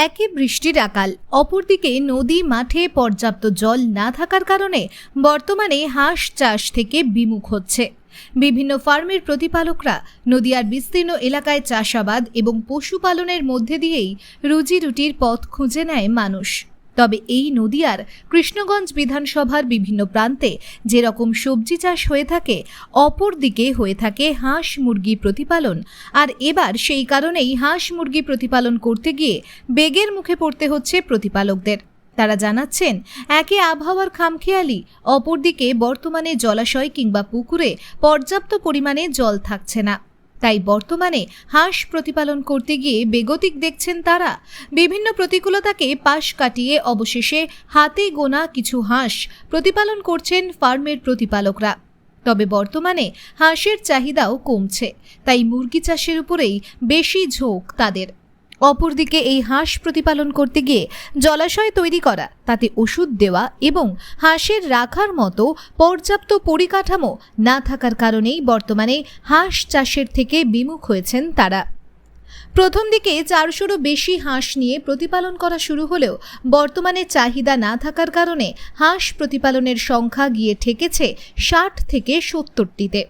একে বৃষ্টির আকাল, অপরদিকে নদী মাঠে পর্যাপ্ত জল না থাকার কারণে বর্তমানে হাঁস চাষ থেকে বিমুখ হচ্ছে বিভিন্ন ফার্মের প্রতিপালকরা। নদীয়ার বিস্তীর্ণ এলাকায় চাষাবাদ এবং পশুপালনের মধ্যে দিয়েই রুজি রুটির পথ খুঁজে নেয় মানুষ। তবে এই নদীয়ার কৃষ্ণগঞ্জ বিধানসভার বিভিন্ন প্রান্তে যেরকম সবজি চাষ হয়ে থাকে, অপর দিকে হয়ে থাকে হাঁস মুরগি প্রতিপালন। আর এবার সেই কারণেই হাঁস মুরগি প্রতিপালন করতে গিয়ে বেগের মুখে পড়তে হচ্ছে প্রতিপালকদের। তারা জানাচ্ছেন, একে আবহাওয়ার খামখেয়ালি, অপরদিকে বর্তমানে জলাশয় কিংবা পুকুরে পর্যাপ্ত পরিমাণে জল থাকছে না। তাই বর্তমানে হাঁস প্রতিপালন করতে গিয়ে বেগতিক দেখছেন তারা। বিভিন্ন প্রতিকূলতাকে পাশ কাটিয়ে অবশেষে হাতে গোনা কিছু হাঁস প্রতিপালন করছেন ফার্মের প্রতিপালকরা। তবে বর্তমানে হাঁসের চাহিদাও কমছে, তাই মুরগি চাষের উপরেই বেশি ঝোঁক তাদের। অপরদিকে এই হাঁস প্রতিপালন করতে গিয়ে জলাশয় তৈরি করা, তাতে ওষুধ দেওয়া এবং হাঁসের রাখার মতো পর্যাপ্ত পরিকাঠামো না থাকার কারণেই বর্তমানে হাঁস চাষের থেকে বিমুখ হয়েছেন তারা। প্রথম দিকে 400রও বেশি হাঁস নিয়ে প্রতিপালন করা শুরু হলেও বর্তমানে চাহিদা না থাকার কারণে হাঁস প্রতিপালনের সংখ্যা গিয়ে ঠেকেছে 60 থেকে 70টিতে।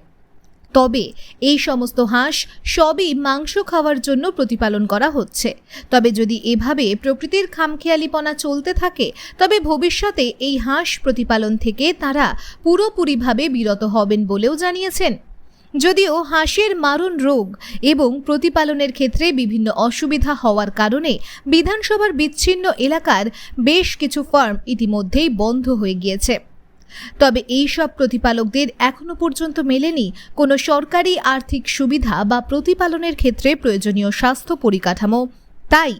তবে এই সমস্ত হাঁস সবই মাংস খাওয়ার জন্য প্রতিপালন করা হচ্ছে। তবে যদি এভাবে প্রকৃতির খামখেয়ালিপনা চলতে থাকে, তবে ভবিষ্যতে এই হাঁস প্রতিপালন থেকে তারা পুরোপুরিভাবে বিরত হবেন বলেও জানিয়েছেন। যদিও হাঁসের মারণ রোগ এবং প্রতিপালনের ক্ষেত্রে বিভিন্ন অসুবিধা হওয়ার কারণে বিধানসভার বিচ্ছিন্ন এলাকার বেশ কিছু ফার্ম ইতিমধ্যেই বন্ধ হয়ে গিয়েছে। তবে এই সব প্রতিপালকদের এখনো পর্যন্ত মেলেনি কোনো সরকারি আর্থিক সুবিধা বা প্রতিপালনের ক্ষেত্রে প্রয়োজনীয় স্বাস্থ্য পরিকাঠামো। তাই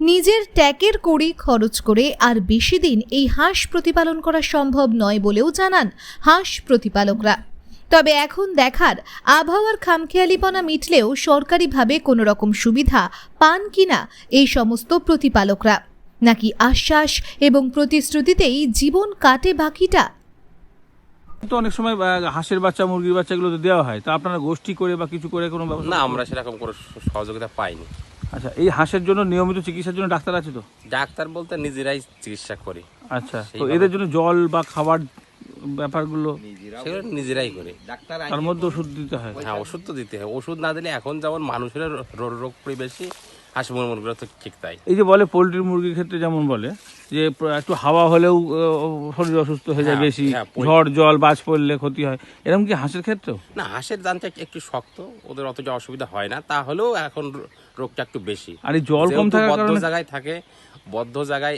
নিজের ট্যাকের কড়ি খরচ করে আর বেশি দিন এই হাঁস প্রতিপালন করা সম্ভব নয় বলেও জানান হাঁস প্রতিপালকরা। তবে এখন দেখার, আবহাওয়ার খামখেয়ালিপনা মিটলেও সরকারিভাবে কোনো রকম সুবিধা পান কিনা এই সমস্ত প্রতিপালকরা, নাকি আশ্বাস এবং প্রতিশ্রুতিতেই জীবন কাটে বাকিটা। তো অনেক সময় হাঁসের বাচ্চা, মুরগির বাচ্চা এগুলো তো দেওয়া হয়, তা আপনারা গোষ্ঠী করে বা কিছু করে কোনো ব্যবস্থা? না, আমরা সেরকম কোনো সহযোগিতা পাইনি। আচ্ছা, এই হাঁসের জন্য নিয়মিত চিকিৎসার জন্য ডাক্তার আছে তো? ডাক্তার বলতে নিজেরাই চিকিৎসা করি। আচ্ছা, তো এদের জন্য জল বা খাবার ব্যাপারগুলো সেগুলো নিজেরাই করি। তার মধ্যে ওষুধ দিতে হয়? হ্যাঁ, ওষুধ তো দিতে হয়। ওষুধ না দিলে এখন যেমন মানুষের রোগ বেশি, হাঁস মুরগিগুলো তো ঠিক তাই। এই যে বলে পোলট্রি মুরগির ক্ষেত্রে যেমন বলে যে একটু হাওয়া হলেও শরীর অসুস্থ হয়ে যায় বেশি, ঝড় জল বাজ পড়লে ক্ষতি হয়, এরকম কি হাঁসের ক্ষেত্রেও? না, হাঁসের দানটা একটু শক্ত, ওদের অতটা অসুবিধা হয় না, তাহলেও এখন রোগটা একটু বেশি। আর এই জল কম থাকার বদ্ধ কারণে জায়গায় থাকে, বদ্ধ জায়গায়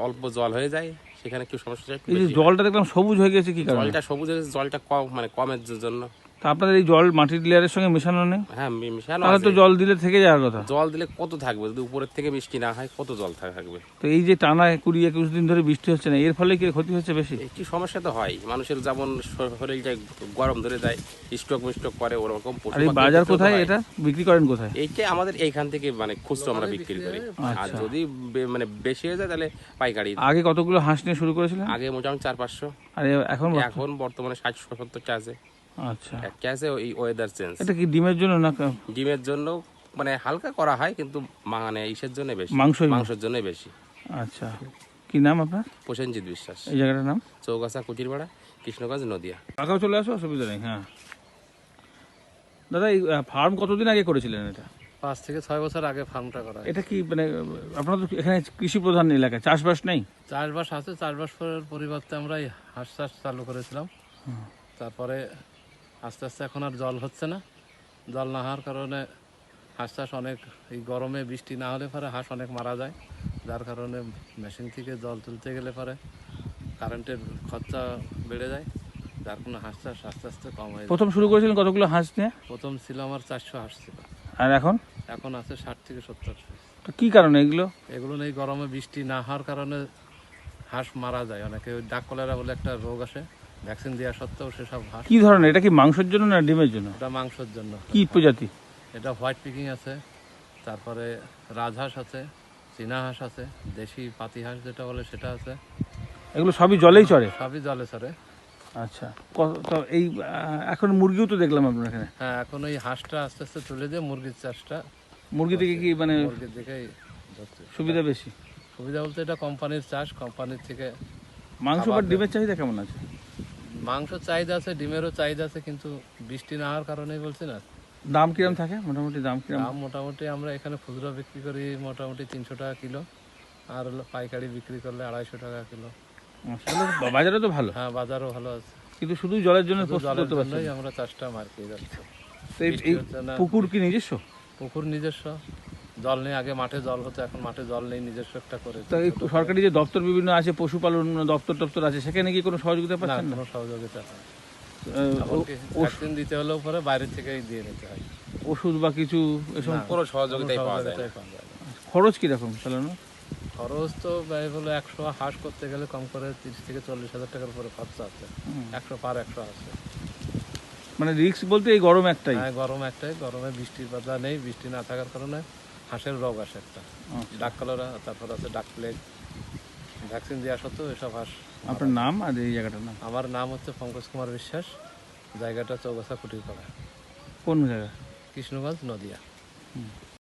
অল্প জল হয়ে যায়, সেখানে একটু সমস্যা। এই যে জলটা দেখলাম সবুজ হয়ে গেছে, কি কারণে? জলটা সবুজ হয়েছে, জলটা কম কমের জন্য। তা আপনাদের এই জল মাটির লেয়ারের সঙ্গে মেশানো নেই? হ্যাঁ, মেশানো তাহলে তো জল দিলে থেকে যাওয়ার কথা। জল দিলে কত থাকবে, যদি উপরের থেকে বৃষ্টি না হয় কত জল থাকবে? তো এই যে টানা 20-21 দিন ধরে বৃষ্টি হচ্ছে না, এর ফলে কি ক্ষতি হচ্ছে বেশি? একটি সমস্যা তো হয়, মানুষের যেমন শরীরটা গরম ধরে যায়, স্ট্রোক করে, ওরকম। আর এই বাজার কোথায়, এটা বিক্রি করেন কোথায়? এইটা আমাদের এইখান থেকে খুচরো আমরা বিক্রি করি। আর যদি বেশি হয়ে যায় তাহলে পাইকারি। আগে কতগুলো হাঁস নিয়ে শুরু করেছিলেন? আগে মোটামুটি 400-500। আর এখন বর্তমানে 60-70টা আছে। আচ্ছা, একটা আছে ওই ওয়েদার চেঞ্জ। এটা কি ডিমের জন্য না? ডিমের জন্য হালকা করা হয়, কিন্তু ইসের জন্য বেশি, মাংসের জন্য বেশি। আচ্ছা, কি নাম আপনার? প্রসেনজিৎ বিশ্বাস। এই জায়গাটার নাম? চৌগাছা কুটিরপাড়া, কৃষ্ণগঞ্জ, নদিয়া। কাকাও চলে আসো, অসুবিধা নেই। হ্যাঁ দাদা, এই ফার্ম কতদিন আগে করেছিলেন? এটা 5 থেকে 6 বছর আগে ফার্মটা করা। এটা কি আপনারা তো এখানে কৃষি প্রধান এলাকা, চাষবাস নেই? চাষবাস আছে, চাষবাসের পরিবর্তে আমরা এই হাঁস চাষ চালু করেছিলাম। তারপরে আস্তে আস্তে এখন আর জল হচ্ছে না, জল না হওয়ার কারণে হাঁস চাষ অনেক, এই গরমে বৃষ্টি না হলে পরে হাঁস অনেক মারা যায়, যার কারণে মেশিন থেকে জল তুলতে গেলে পরে কারেন্টের খরচা বেড়ে যায়, যার কোনো হাঁস চাষ আস্তে আস্তে কম হয়ে যায়। প্রথম শুরু করেছিলেন কতগুলো হাঁস নিয়ে? প্রথম ছিল আমার 400 হাঁস ছিল। আর এখন? এখন আছে 60 থেকে 70। তো কি কারণে এগুলো এই গরমে বৃষ্টি না হওয়ার কারণে হাঁস মারা যায় অনেকে। ওই ডাক কলেরা বলে একটা রোগ আসে, ভ্যাকসিন দেওয়া সত্ত্বেও সেসব হাঁস। কি ধরনের? এটা কি মাংসের জন্য না ডিমের জন্য? এটা মাংসের জন্য। কি প্রজাতি? এটা হোয়াইট পিকিং আছে, তারপরে রাজহাঁস আছে, চীনা হাঁস আছে, দেশি পাতি হাঁস যেটা বলে সেটা আছে। এগুলো সবই জলেই চড়ে? সবই জলে চড়ে। আচ্ছা, তো এই এখন মুরগিও তো দেখলাম আপনার এখানে। হ্যাঁ, এখন ওই হাঁসটা আস্তে আস্তে তুলে দিয়ে মুরগির চাষটা। মুরগি থেকে কি মুরগির দিকে ধরছি। সুবিধা বেশি। সুবিধা বলতে এটা কোম্পানির চাষ, কোম্পানির থেকে মাংস বা খাবার ডিমের চাহিদা কেমন আছে? মাংস চাহিদা আছে, ডিমেরও চাহিদা আছে, কিন্তু বৃষ্টি না হওয়ার কারণেই বলছি না। দাম কিরম থাকে মোটামুটি, দাম কিরম? দাম মোটামুটি আমরা এখানে খুচরা বিক্রি করি মোটামুটি 300 টাকা কিলো, আর হলো পাইকারি বিক্রি করলে 250 টাকা কিলো। আসলে বাজারে তো ভালো, হ্যাঁ, বাজারও ভালো আছে। কিন্তু শুধু জলের জন্য শুধু প্রস্তুত জলের করতে পারছেন জন্যই না। আমরা চাষটা মার্কিয়ে যাচ্ছি। তো এই বৃষ্টি হচ্ছে না। পুকুর কি নিজস্ব? পুকুর নিজস্ব, জল নেই। আগে মাঠে জল হতো, এখন মাঠে জল নেই, নিজস্ব একটা করে। তো এই সরকারি যে দপ্তর বিভিন্ন আছে, পশুপালন দপ্তর আছে, সেখানে কি কোনো সহযোগিতা না, পাচ্ছেন না? কোনো সহযোগিতা নেই। ও- ভ্যাকসিন দিতে হলেও পরে বাইরে থেকেই দিয়ে নিতে হয়। ওষুধ বা কিছু এসব না, কোনো সহযোগিতাই কোনো পাওয়া যায় না। সহযোগিতাই পাওয়া যায় না। খরচ কিরকম চালানো? খরচ তো ব্যয় হলো 100 হাঁস করতে গেলে কম করে 30 থেকে 40 হাজার টাকার উপরে খরচা আছে। 100 পার 100 আছে। মানে রিস্ক বলতে এই গরম একটাই। হ্যাঁ, গরম একটাই। গরমে বৃষ্টির বাধা নেই, বৃষ্টি না থাকার কারণে হাঁসের রোগ আসে একটা, ডাক কলেরা, তারপর আছে ডাক প্লেগ। ভ্যাকসিন দেওয়া সত্ত্বেও এসব হাঁস। আপনার নাম আর এই জায়গাটার নাম? আমার নাম হচ্ছে পঙ্কজ কুমার বিশ্বাস, জায়গাটা চৌগাছা কুটিরপাড়া, কোন জায়গা? কৃষ্ণগঞ্জ, নদিয়া।